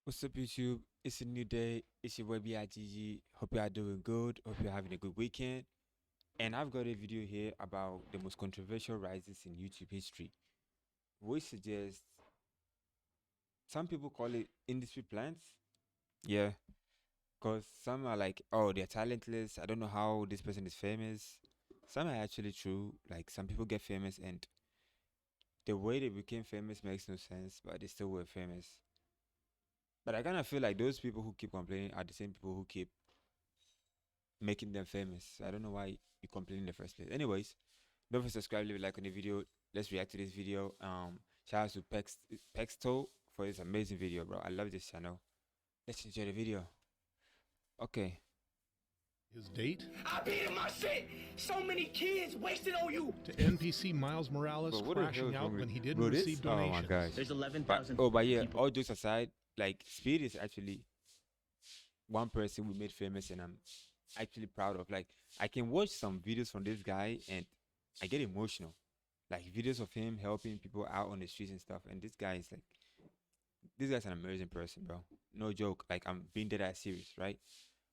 What's up, YouTube? It's a new day. It's your boy BIGG. Hope you are doing good. Hope you're having a good weekend. And I've got a video here about the most controversial rises in YouTube history, which suggests some people call it industry plants. Yeah, because some are like, oh, they're talentless. I don't know how this person is famous. Some are actually true. Like, some people get famous and the way they became famous makes no sense, but they still were famous. But I kind of feel like those people who keep complaining are the same people who keep making them famous. I don't know why you complain in the first place. Anyways, don't forget to subscribe, leave a like on the video. Let's react to this video. Shout out to Pexto for this amazing video, bro. I love this channel. Let's enjoy the video. Okay. His date I beat in my shit. So many kids wasted on you. to NPC Miles Morales Bro, what the hell crashing is out wrong when with- he didn't bro, this? receive Oh donations. my gosh. There's But 11,000 yeah, people. all jokes aside, like Speed is actually one person we made famous, and I'm actually proud of. Like, I can watch some videos from this guy and I get emotional. Like videos of him helping people out on the streets and stuff. And this guy is like, this guy's an amazing person, bro. No joke. Like, I'm being dead ass serious, right?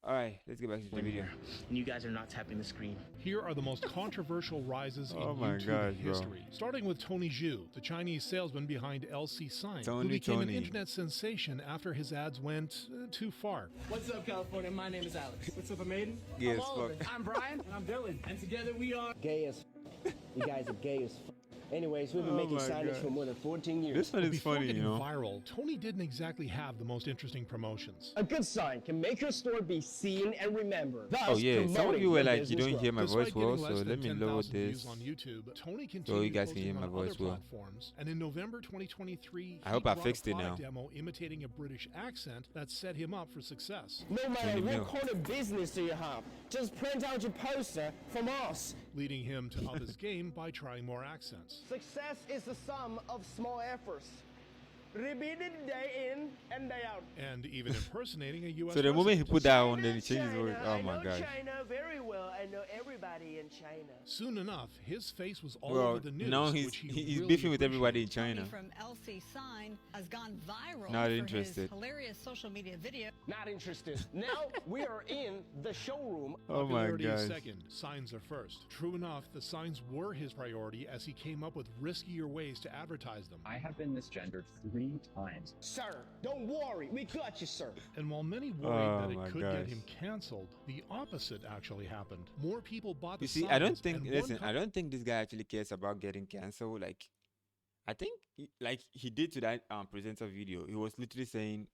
All right, let's get back to the video. And you guys are not tapping the screen. Here are the most controversial rises Oh in my YouTube gosh, bro. history. Starting with Tony Zhu, the Chinese salesman behind LC Sign, who Tony, became an Tony. internet sensation after his ads went too far. What's up, California? My name is Alex. What's up, Maiden? Yeah, I'm as Oliver. fuck. I'm Brian. And I'm Dylan. And together we are. Gay as you guys are gay as Anyways, we've been Oh making my signage God. for more than 14 years. This one is Before funny, getting you know. viral, Tony didn't exactly have the most interesting promotions. A good sign can make your store be seen and remembered. Thus, Oh yeah, some of promoting you were your like, you business don't growth. hear my Despite voice well, getting so less let than me lower 10,000 this. views on YouTube, Tony you continued guys can posting hear my on voice other well. platforms, and in November 2023, I hope he I brought fixed a it now. product demo imitating a British accent that set him up for success, No matter 20 what mil. corner business do you have, just print out your poster from us. leading him to up his game by trying more accents. Success is the sum of small efforts. Repeated day in and day out. And even impersonating a U.S. So the moment he president. put that on, then he changed his voice. China, Oh I my know gosh. China very well. I know everybody in China. Soon enough, his face was all Well, over the news. now he's which he he's really beefing with everybody in appreciated. China. From LC Sign has gone viral Not for interested. his hilarious social media video. Not interested. Now we are in the showroom. Oh my Popularity is gosh. second, signs are first. True enough, the signs were his priority as he came up with riskier ways to advertise them. I have been misgendered 3 times. Sir, don't worry. We got you, sir. And while many worried Oh that my it could gosh. get him canceled, the opposite actually happened. More people bought the You see, signs. I don't think. and one Listen, com- I don't think this guy actually cares about getting canceled. Like, I think, like he did to that presenter video. He was literally saying,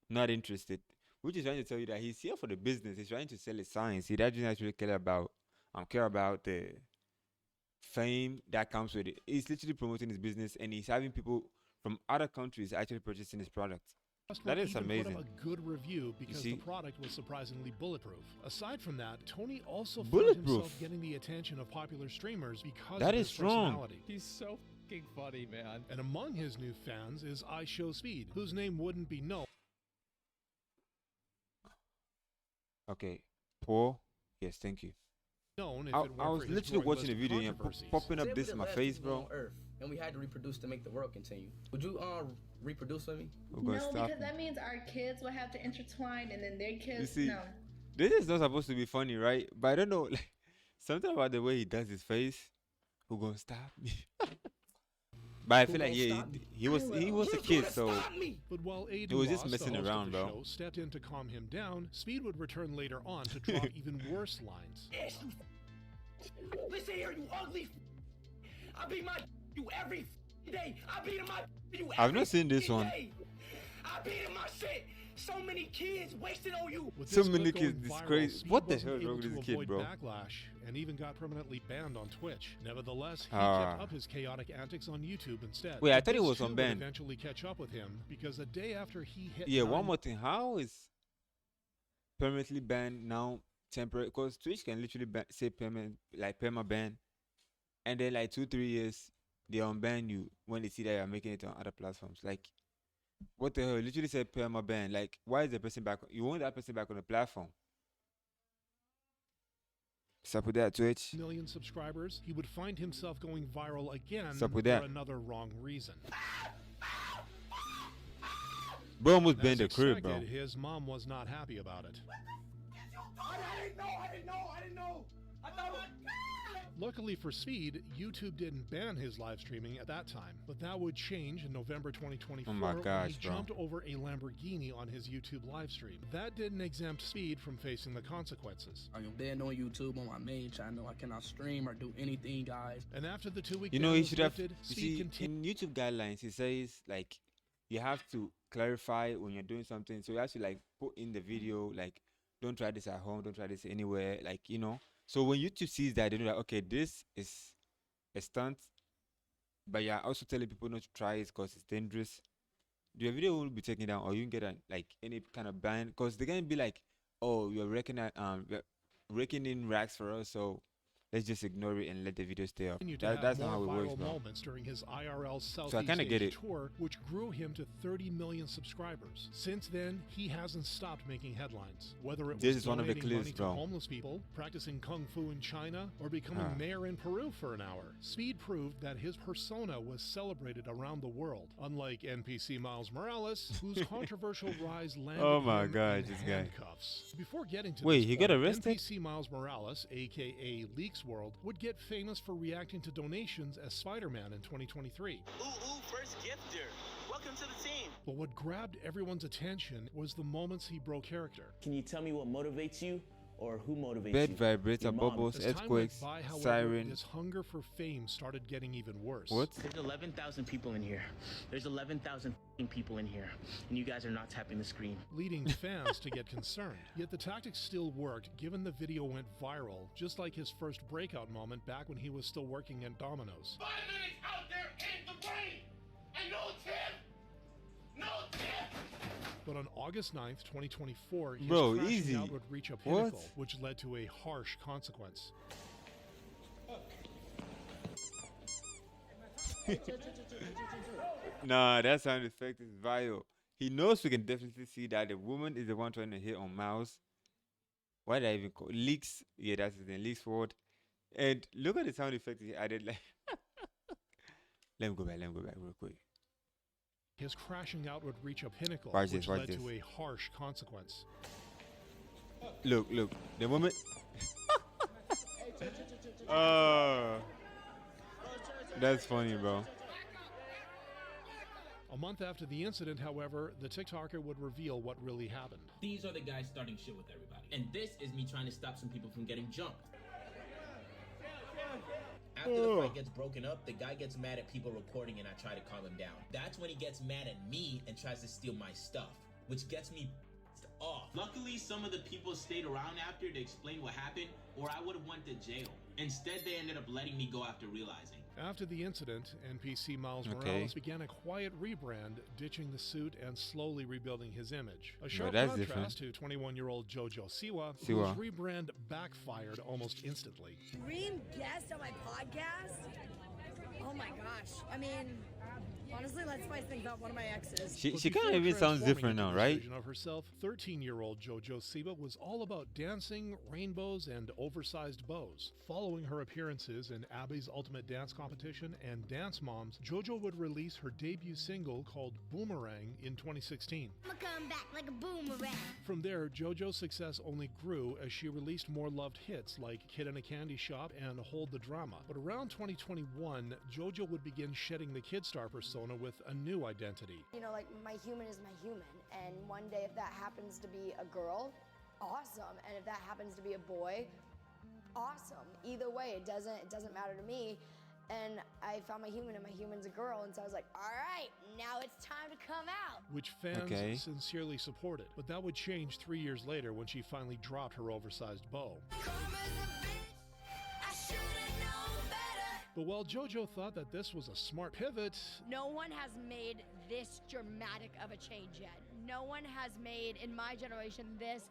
"Not interested," which is trying to tell you that he's here for the business. He's trying to sell his science. He doesn't actually care about the fame that comes with it. He's literally promoting his business, and he's having people from other countries actually purchasing his product. customer That is even put amazing. up a good review because the see? product was surprisingly bulletproof. Aside from that, Tony also found Bulletproof? himself getting the attention of popular streamers because That of is his strong. personality. He's so fucking funny, man. And among his new fans is I Show Speed, whose name wouldn't be known Okay, Paul. Yes, thank you. if I it weren't was for his literally growing watching the list of video and controversies. popping up Say this we're in the my last face, people bro. on Earth, and we had to reproduce to make the world continue. Would you reproduce with me? We're gonna No, stop. because that means our kids will have to intertwine, and then their kids. see, no. This is not supposed to be funny, right? But I don't know, like something about the way he does his face. Who gonna stop me? But I feel like gonna yeah, stop me? he was a Who's kid, gonna so stop me? But while Aiden It was just Ross, messing the host around, of the bro. show, stepped in to calm him down, Speed would return later on to drop even worse lines. Yes, you listen here, you ugly I beat my you every day. I beat my you I've every not seen this one. day. I beat my shit. So many kids wasted on you. With So this many clip going kids, this viral, crazy- Speed what the wasn't hell is able wrong with to this kid, avoid bro? Backlash and even got permanently banned on Twitch. Nevertheless, he Ah. kept up his chaotic antics on YouTube instead. Wait, I But thought he this was too on would ban. Eventually catch up with him because the day after he hit yeah. 9 One more thing, how is permanently banned now temporary? Because Twitch can literally say perma ban, and then like 2-3 years they unban you when they see that you're making it on other platforms. Like, what the hell? Literally said perma ban. Like, why is the person back? You want that person back on the platform? Sup with that, Twitch? million subscribers, he would find himself going viral again What's up with for that? another wrong reason. Bro almost As banned the crib, bro. expected, his mom was not happy about it. I didn't know. I thought it was... Luckily for Speed, YouTube didn't ban his live streaming at that time, but that would change in November 2024 Oh my when gosh, he bro. jumped over a Lamborghini on his YouTube live stream. That didn't exempt Speed from facing the consequences. I am banned on YouTube on my main channel. I cannot stream or do anything, guys. And after the 2-week You ban know, he was should have. lifted, You Speed see, continued. in YouTube guidelines, it says like you have to clarify when you're doing something. So you have to like put in the video like, don't try this at home, don't try this anywhere. Like, you know. So when YouTube sees that, they know that okay, this is a stunt, but you're also telling people not to try it because it's dangerous. Your video will be taken down, or you can get like any kind of ban, because they're gonna be like, oh, you're raking in racks for us, so let's just ignore it and let the video stay up. Continued to have That's not how more it works, viral bro. moments during his IRL So I Southeast kinda get Asia it. tour, which grew him to 30 million subscribers. Since then, he hasn't stopped making headlines. Whether it This was is one of the donating clips, money to bro. homeless people, practicing kung fu in China, or becoming mayor in Peru for an hour, Speed proved that his persona was celebrated around the world. Unlike NPC Miles Morales, whose controversial rise landed Oh my him God, in this guy. handcuffs. Before getting to Wait, this he got point, arrested? NPC Miles Morales, aka Leaks World, would get famous for reacting to donations as Spider-Man in 2023. Ooh, first gifter. Welcome to the team. But what grabbed everyone's attention was the moments he broke character. Can you tell me what motivates you or who motivates Bed you? vibrator, Your mom. bubbles, As time went earthquakes, by, however, siren. his hunger for fame started getting even worse. What? There's 11,000 people in here. There's 11,000 people in here, and you guys are not tapping the screen. Leading fans to get concerned. Yet the tactics still worked, given the video went viral, just like his first breakout moment back when he was still working at Domino's. 5 minutes out there in the rain and no tip. No tip. But on August 9th, 2024, his Bro, crashing easy. out would reach a What? pinnacle, which led to a harsh consequence. Nah, that sound effect is vile. He knows we can definitely see that the woman is the one trying to hit on Mouse. Why did I even call Leaks? Yeah, that's his name, Leaks Forward. And look at the sound effect he added. Like, let me go back real quick. His crashing out would reach a pinnacle, Watch which this, watch led this. to a harsh consequence. Look, the woman. Oh, that's funny, bro. A month after the incident, however, the TikToker would reveal what really happened. These are the guys starting shit with everybody. And this is me trying to stop some people from getting jumped. After the fight gets broken up, the guy gets mad at people recording and I try to calm him down. That's when he gets mad at me and tries to steal my stuff, which gets me off. Luckily, some of the people stayed around after to explain what happened, or I would have went to jail. Instead, they ended up letting me go after realizing. After the incident, NPC Miles Okay. Morales began a quiet rebrand, ditching the suit and slowly rebuilding his image. A sharp that's contrast to 21-year-old JoJo Siwa, Siwa. whose rebrand backfired almost instantly. Dream guest on my podcast? Oh my gosh. I mean, honestly, let's spice things up. One of my exes. She But kind before of even sounds transforming different into now, this right? version of herself, 13-year-old JoJo Siwa was all about dancing, rainbows, and oversized bows. Following her appearances in Abby's Ultimate Dance Competition and Dance Moms, JoJo would release her debut single called Boomerang in 2016. I'ma come back like a boomerang. From there, JoJo's success only grew as she released more loved hits like Kid in a Candy Shop and Hold the Drama. But around 2021, JoJo would begin shedding the kid star persona with a new identity. You know, like my human is my human, and one day if that happens to be a girl, awesome, and if that happens to be a boy, awesome. Either way, it doesn't matter to me. And I found my human, and my human's a girl, and so I was like, all right, now it's time to come out. Which fans Okay. sincerely supported. But that would change 3 years later when she finally dropped her oversized bow. But while JoJo thought that this was a smart pivot, No one has made this dramatic of a change yet. No one has made, in my generation, this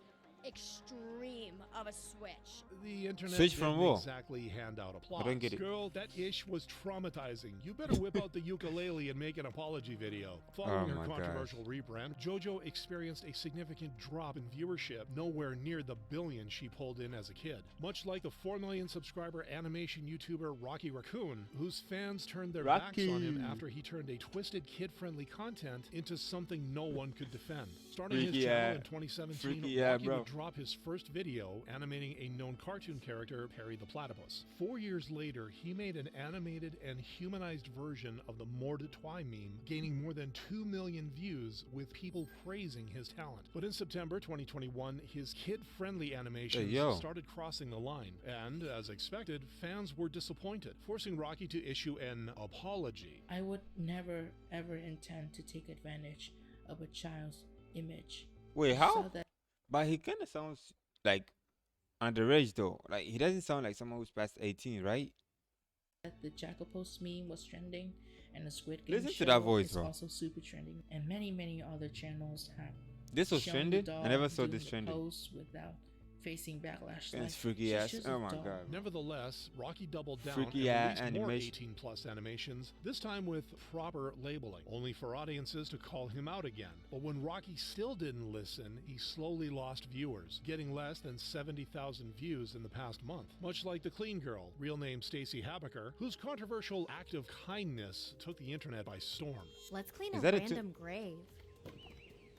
extreme of a switch. The internet Switch from didn't what? exactly hand out applause. I don't get it. Girl, that ish was traumatizing. You better whip out the ukulele and make an apology video. Following her my controversial rebrand, JoJo experienced a significant drop in viewership, nowhere near the billion she pulled in as a kid. Much like the 4 million subscriber animation YouTuber Rocky Raccoon, whose fans turned their backs on him after he turned a twisted kid-friendly content into something no one could defend. Starting his channel in 2017, Rocky would drop his first video animating a known cartoon character, Perry the Platypus. 4 years later, he made an animated and humanized version of the More de Toi meme, gaining more than 2 million views with people praising his talent. But in September 2021, his kid-friendly animations started crossing the line, and as expected, fans were disappointed, forcing Rocky to issue an apology. I would never ever intend to take advantage of a child's image. Wait, how? But he kind of sounds like underage though. Like he doesn't sound like someone who's past 18, right? The Jackapos meme was trending, and the Squid Game Listen show to that voice, is bro. also super trending, and many other channels have. This was shown trending? the I never dog saw doing this the trending. pose without facing backlash. That's freaky she's ass. just Oh a my dog. god. Nevertheless, Rocky doubled down Freaky and ass released more animation. 18+ animations, this time with proper labeling, only for audiences to call him out again. But when Rocky still didn't listen, he slowly lost viewers, getting less than 70,000 views in the past month. Much like the clean girl, real name Stacey Habaker, whose controversial act of kindness took the internet by storm. Let's clean Is a that a random grave.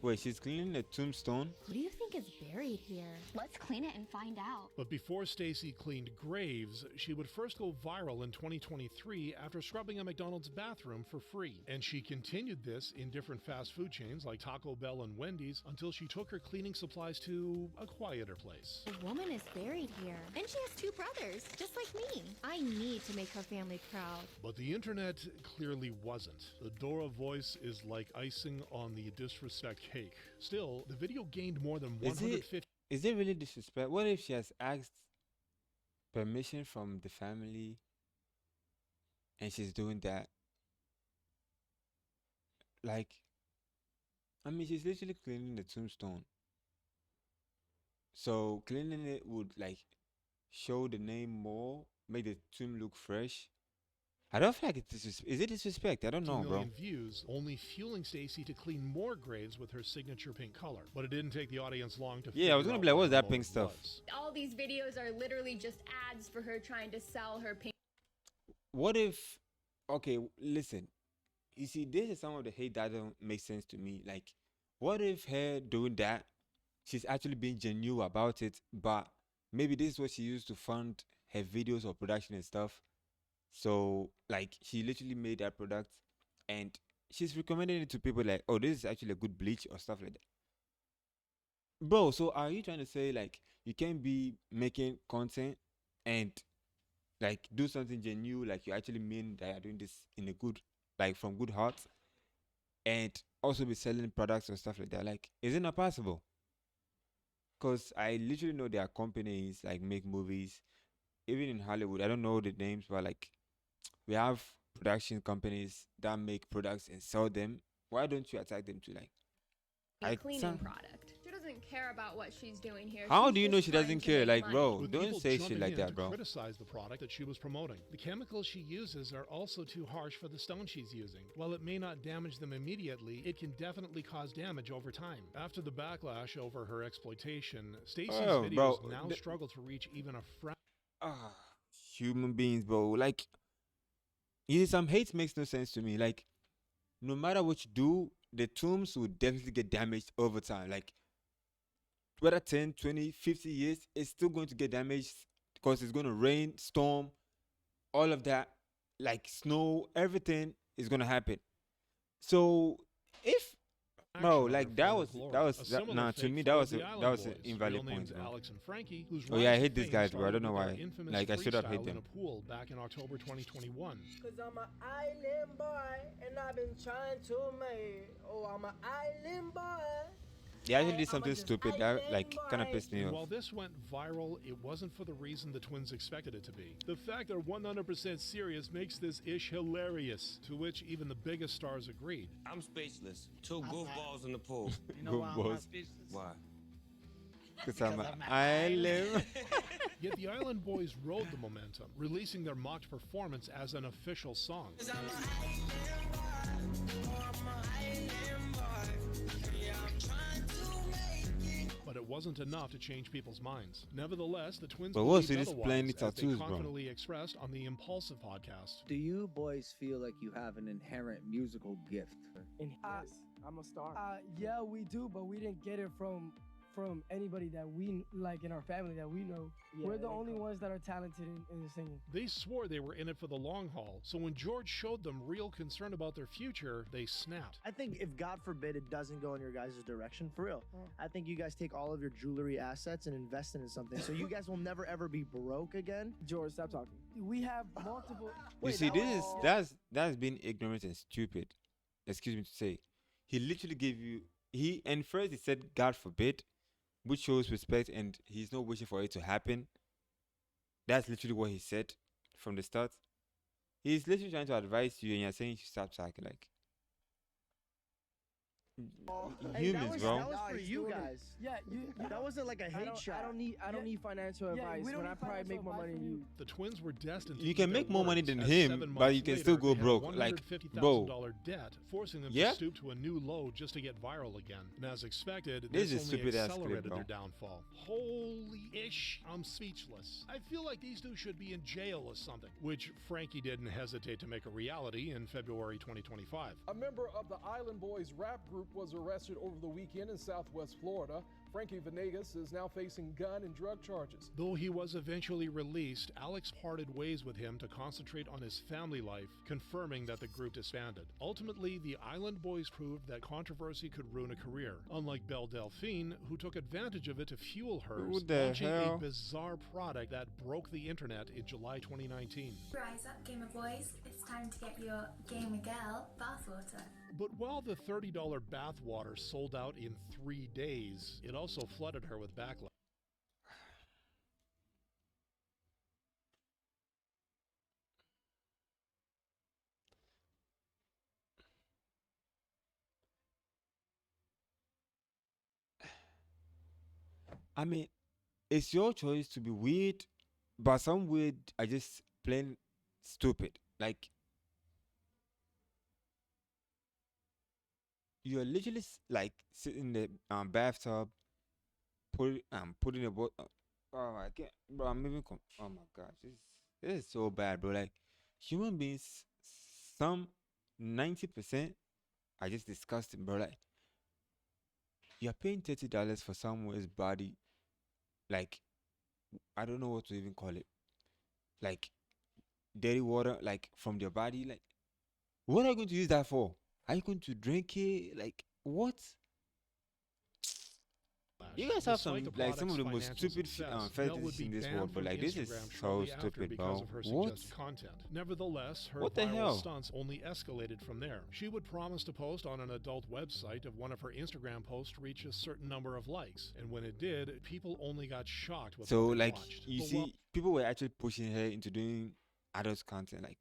Wait, she's cleaning a tombstone? Who do you think is buried here? Let's clean it and find out. But before Stacey cleaned graves, she would first go viral in 2023 after scrubbing a McDonald's bathroom for free. And she continued this in different fast food chains like Taco Bell and Wendy's until she took her cleaning supplies to a quieter place. A woman is buried here, and she has 2 brothers, just like me. I need to make her family proud. But the internet clearly wasn't. The Dora voice is like icing on the disrespect cake. Still, the video gained more than 150. Is it really disrespect? What if she has asked permission from the family and she's doing that? Like, I mean, she's literally cleaning the tombstone. So cleaning it would like show the name more, make the tomb look fresh. I don't feel like it's disrespect. Is it disrespect? I don't know, bro. million views, only fueling Stacey to clean more graves with her signature pink color. But it didn't take the audience long to Yeah, I was figure gonna out be like, what what's the that pink motive stuff? was. All these videos are literally just ads for her trying to sell her pink. What if, okay, listen, you see, this is some of the hate that don't make sense to me. Like, what if her doing that, she's actually being genuine about it, but maybe this is what she used to fund her videos or production and stuff. So, like, she literally made that product and she's recommending it to people like, oh, this is actually a good bleach or stuff like that. Bro, so are you trying to say, like, you can't be making content and, like, do something genuine, like you actually mean that you're doing this in a good, like, from good heart, and also be selling products or stuff like that? Like, is it not possible? Because I literally know there are companies, like, make movies, even in Hollywood. I don't know the names, but, like, we have production companies that make products and sell them. Why don't you attack them to, like, A cleaning product. She doesn't care about what she's doing here. How She's do you know just she trying doesn't to care? make Like, money. bro, With don't people say shit jumping like in that, to bro. criticize the product that she was promoting. The chemicals she uses are also too harsh for the stone she's using. While it may not damage them immediately, it can definitely cause damage over time. After the backlash over her exploitation, Stacey's videos bro, now struggle to reach even a fraction. Human beings, bro. Like, you see, some hate makes no sense to me. Like, no matter what you do, the tombs will definitely get damaged over time. Like, whether 10, 20, 50 years, it's still going to get damaged because it's going to rain, storm, all of that, like snow, everything is going to happen. So, if bro, like that was nah, to me that was an invalid point, bro. Alex and Frankie, whose Oh yeah, I rise hate to this fame guy, bro. I don't started know with their why. infamous Like, I should have hate freestyle them. in a pool back in October 2021. Cause I'm an island boy and I've been trying to make. Oh, I'm an island boy. Yeah, I actually did something stupid that like kind of pissed me And off. while this went viral, it wasn't for the reason the twins expected it to be. The fact they're 100% serious makes this ish hilarious, to which even the biggest stars agreed. I'm speechless. Two goofballs in the pool. You know why I'm not speechless? Why? Because I'm an island. Yet the Island Boys rode the momentum, releasing their mocked performance as an official song. But it wasn't enough to change people's minds. Nevertheless, the twins believed otherwise, as they confidently expressed on the Impulsive podcast. Do you boys feel like you have an inherent musical gift? Yes, I'm a star. Yeah, we do, but we didn't get it from anybody that we like in our family that we know. Yeah, we're the only ones that are talented in the singing. They swore they were in it for the long haul, so when George showed them real concern about their future, they snapped. I think if God forbid it doesn't go in your guys' direction, for real, I think you guys take all of your jewelry assets and invest it in something, so you guys will never ever be broke again. George, stop talking. We have multiple. You see, that's being ignorant and stupid. Excuse me to say. He literally gave you and first he said God forbid, which shows respect, and he's not wishing for it to happen. That's literally what he said from the start. He's literally trying to advise you, and you're saying you should stop talking like humans, bro. That was for you guys. Yeah, that wasn't like a hate shot. I don't need financial advice when I probably make more money than you. The twins were destined to you can make more money than him, but you can still go broke. Like, bro, debt, forcing them to stoop to a new low just to get viral again. And as expected, this only accelerated their downfall. Holy ish, I'm speechless. I feel like these two should be in jail or something, which Frankie didn't hesitate to make a reality in February 2025. A member of the Island Boys rap group was arrested over the weekend in Southwest Florida. Frankie Venegas is now facing gun and drug charges. Though he was eventually released, Alex parted ways with him to concentrate on his family life, confirming that the group disbanded. Ultimately, the Island Boys proved that controversy could ruin a career, unlike Belle Delphine, who took advantage of it to fuel hers, launching a bizarre product that broke the internet in July 2019. Rise up, Gamer Boys. It's time to get your Gamer Girl bathwater. But while the $30 bathwater sold out in 3 days, it also flooded her with backlash. I mean, it's your choice to be weird, but some weird are just plain stupid. Like, you're literally like sitting in the bathtub, putting a bottle. Oh, I can't, bro. I'm even. Oh my gosh, this is so bad, bro. Like, human beings, some 90% are just disgusting, bro. Like, you're paying $30 for someone's body. Like, I don't know what to even call it. Like, dirty water, like from their body. Like, what are you going to use that for? Are you going to drink it? Like, what? You guys have some of the most stupid fetishes in this world, but like, this is so stupid, bro. What? Nevertheless, her viral stunts only escalated from there. She would promise to post on an adult website if one of her Instagram posts reached a certain number of likes, and when it did, people only got shocked with so what they like watched. you see, people were actually pushing her into doing adult content, like.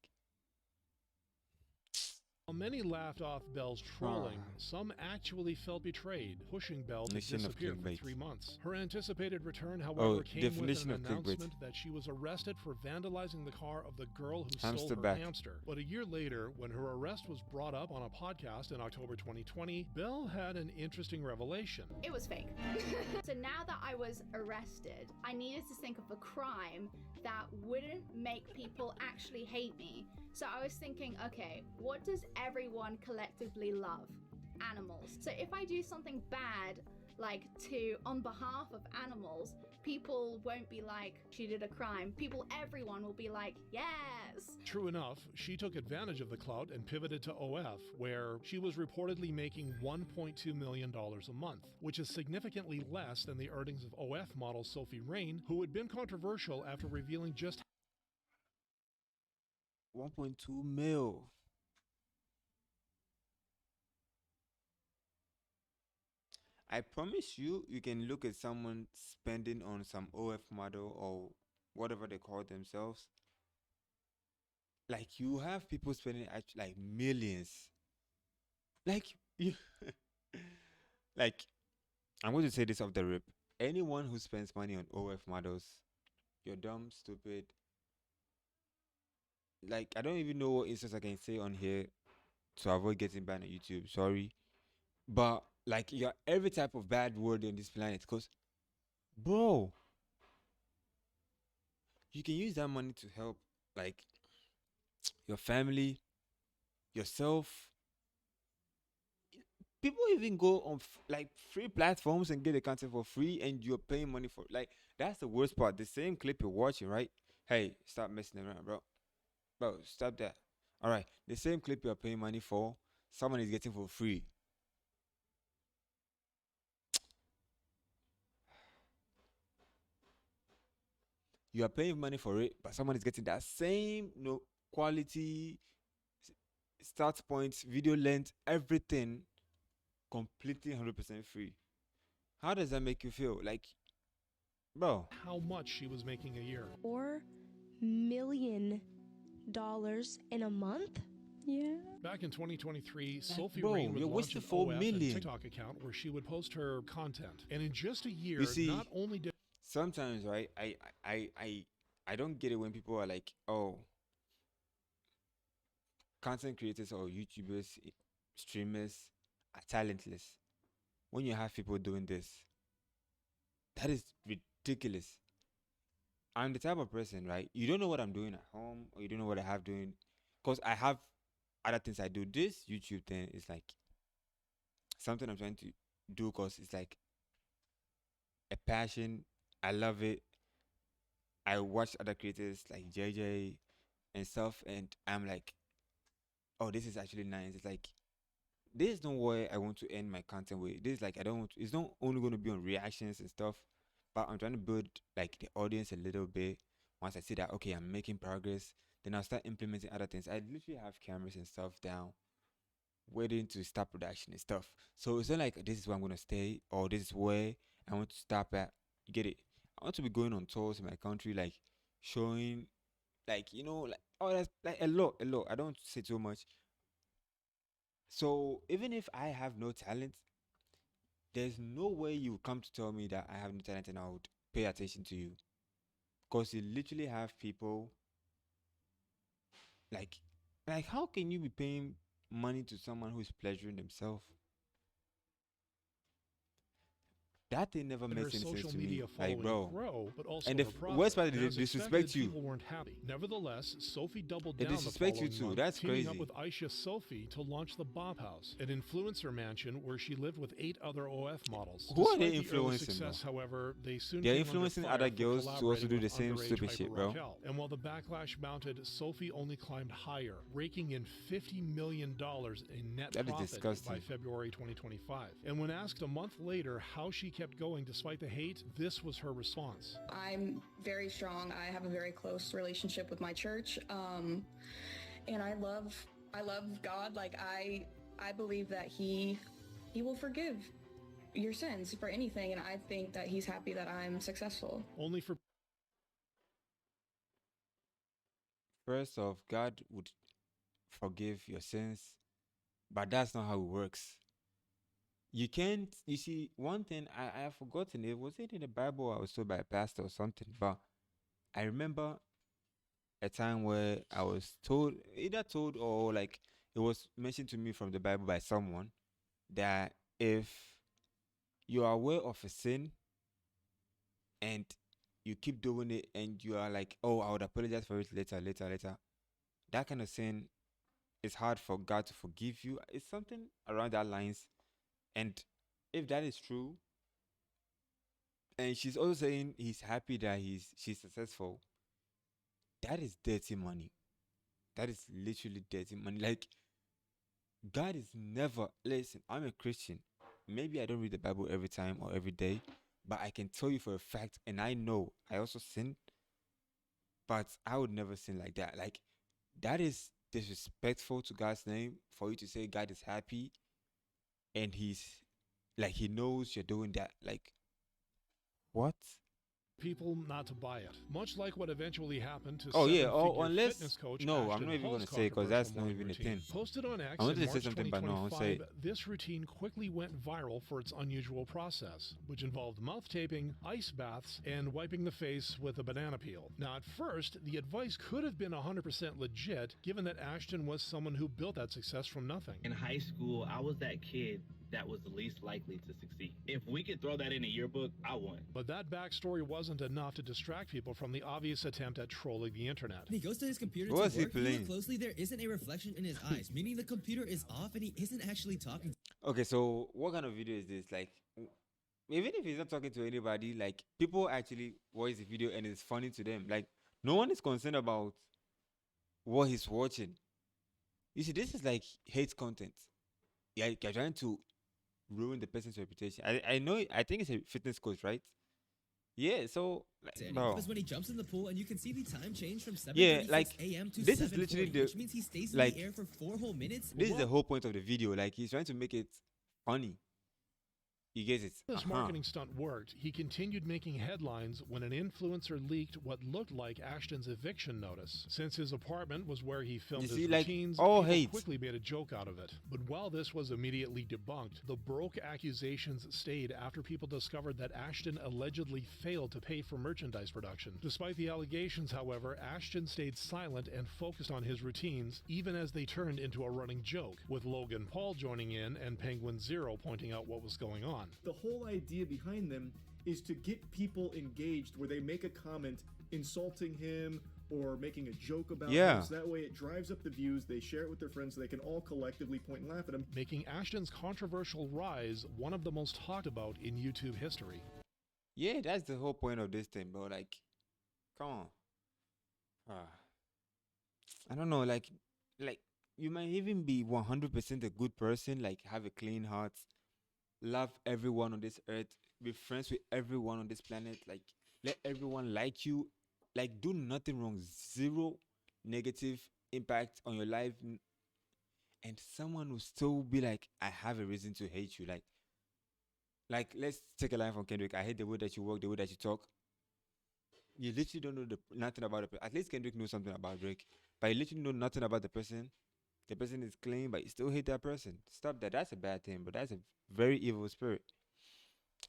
While many laughed off Belle's trolling, some actually felt betrayed, pushing Belle to disappear for 3 months. Her anticipated return, however, came with an announcement that she was arrested for vandalizing the car of the girl who stole her hamster. But a year later, when her arrest was brought up on a podcast in October 2020, Belle had an interesting revelation. It was fake. So now that I was arrested, I needed to think of a crime that wouldn't make people actually hate me. So I was thinking, okay, what does everyone collectively love? Animals. So if I do something bad, like on behalf of animals, people won't be like, she did a crime. Everyone will be like, yes. True enough, she took advantage of the clout and pivoted to OF, where she was reportedly making $1.2 million a month, which is significantly less than the earnings of OF model Sophie Rain, who had been controversial after revealing just 1.2 mil. I promise you, you can look at someone spending on some OF model or whatever they call themselves. Like, you have people spending like millions. Like, you like, I'm going to say this off the rip. anyone who spends money on OF models, you're dumb, stupid. Like, I don't even know what instance I can say on here to avoid getting banned on YouTube. Sorry. But, like, you're every type of bad word on this planet. Because, bro, you can use that money to help, like, your family, yourself. People even go on like free platforms and get the content for free, and you're paying money for, like, that's the worst part. The same clip you're watching, right? Hey, stop messing around, bro, stop that. All right, the same clip you're paying money for, someone is getting for free. You are paying money for it, but someone is getting that same quality, start points, video length, everything completely 100% free. How does that make you feel? Like, bro, how much she was making a year. $4 million in a month? Yeah. Back in 2023, Sophie bro, Rain would you're launch an wasting 4 OF million. and TikTok account where she would post her content. And in just a year, You see, not only did sometimes, right, I don't get it when people are like, oh, content creators or YouTubers, streamers are talentless. When you have people doing this, that is ridiculous. I'm the type of person, right? You don't know what I'm doing at home, or you don't know what I have doing, because I have other things I do. This YouTube thing is like something I'm trying to do because it's like a passion. I love it. I watch other creators like JJ and stuff, and I'm like, oh, this is actually nice. It's like, this is not where I want to end my content with. This is like, I don't want to, it's not only going to be on reactions and stuff, but I'm trying to build like the audience a little bit. Once I see that, okay, I'm making progress, then I'll start implementing other things. I literally have cameras and stuff down, waiting to start production and stuff. So it's not like this is where I'm going to stay, or this is where I want to stop at. You get it? I want to be going on tours in my country, like showing, like, like, oh, that's like a lot. I don't say too much. So even if I have no talent, there's no way you come to tell me that I have no talent and I would pay attention to you. Because you literally have people like, how can you be paying money to someone who is pleasuring themselves? That thing never her makes any sense social to me. media Like, following bro. grow, but also And the her profit. worst part is And they as disrespect expected, you. people weren't happy. Nevertheless, Sophie doubled They down the disrespect you following too. month, That's teaming up crazy. with Aisha Sophie to launch the Bob House, an influencer mansion where she lived with 8 other OF models. Who are Despite they the early influencing, success, bro? however, they soon They're came influencing under fire other for girls to also collaborating do the with same underage stupid Hyper shit, bro. Raquel. And while the backlash mounted, Sophie only climbed higher, raking in $50 million in net That is profit disgusting. by February 2025. And when asked a month later how she kept going despite the hate, this was her response. I'm very strong. I have a very close relationship with my church, and I love God. Like I believe that He will forgive your sins for anything, and I think that He's happy that I'm successful. Only for First off, God would forgive your sins, but that's not how it works. You can't, you see, one thing I have forgotten, it was it in the Bible, I was told by a pastor or something, but I remember a time where I was told, either told or like it was mentioned to me from the Bible by someone, that if you are aware of a sin and you keep doing it and you are like, oh, I would apologize for it later, that kind of sin, it's hard for God to forgive you. It's something around that lines. And if that is true, and she's also saying he's happy that she's successful, that is dirty money. That is literally dirty money. Like, God is never, listen, I'm a Christian. Maybe I don't read the Bible every time or every day, but I can tell you for a fact, and I know I also sin, but I would never sin like that. Like, that is disrespectful to God's name for you to say God is happy and he's like, he knows you're doing that. Like, what? people not to buy it. Much like what eventually happened to Oh yeah, seven-figure unless fitness coach no, I'm Ashton not even Hall's gonna say because that's controversial not morning even a routine. thing. Posted on X I wanted in to say March something, but no, I won't say 2025, it. this routine quickly went viral for its unusual process, which involved mouth taping, ice baths, and wiping the face with a banana peel. Now, at first, the advice could have been 100% legit, given that Ashton was someone who built that success from nothing. In high school, I was that kid that was the least likely to succeed. If we could throw that in a yearbook, I won. But that backstory wasn't enough to distract people from the obvious attempt at trolling the internet. When he goes to his computer What to was he work, if you playing? look closely, there isn't a reflection in his eyes, meaning the computer is off and he isn't actually talking. Okay, so what kind of video is this? Like, even if he's not talking to anybody, like people actually watch the video and it's funny to them. Like, no one is concerned about what he's watching. You see, this is like hate content. Yeah, you're trying to ruin the person's reputation. I know. I think it's a fitness coach, right? Yeah. So, like, bro. Because when he jumps in the pool and you can see the time change from 7:36 a.m. to this is literally 7:40, the, which means he stays in like, the air for 4 whole minutes. This is the whole point of the video. Like, he's trying to make it funny. You get it? This marketing stunt worked. He continued making headlines when an influencer leaked what looked like Ashton's eviction notice. Since his apartment was where he filmed his routines, people quickly made a joke out of it. But while this was immediately debunked, the broke accusations stayed after people discovered that Ashton allegedly failed to pay for merchandise production. Despite the allegations, however, Ashton stayed silent and focused on his routines, even as they turned into a running joke, with Logan Paul joining in and Penguin Zero pointing out what was going on. The whole idea behind them is to get people engaged where they make a comment insulting him or making a joke about him. So that way it drives up the views, they share it with their friends so they can all collectively point and laugh at him. Making Ashton's controversial rise one of the most talked about in YouTube history. Yeah, that's the whole point of this thing, bro. Like, come on. I don't know, like you might even be 100% a good person, like have a clean heart, love everyone on this earth, be friends with everyone on this planet, like let everyone like you, like do nothing wrong, zero negative impact on your life, and someone will still be like, I have a reason to hate you. Like let's take a line from Kendrick. I hate the way that you walk, the way that you talk. You literally don't know nothing about the person. At least Kendrick knows something about Drake, but you literally know nothing about the person. The person is clean, but you still hate that person. Stop that. That's a bad thing, but that's a very evil spirit.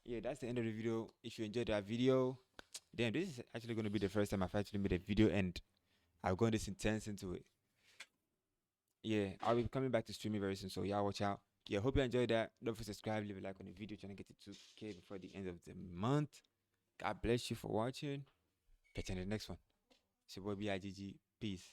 Yeah, that's the end of the video. If you enjoyed that video, damn, this is actually going to be the first time I've actually made a video and I've gone this intense into it. Yeah, I'll be coming back to streaming very soon, so y'all watch out. Yeah, hope you enjoyed that. Don't forget to subscribe, leave a like on the video, trying to get to 2K before the end of the month. God bless you for watching. Catch you in the next one. It's your boy BIGG. Peace.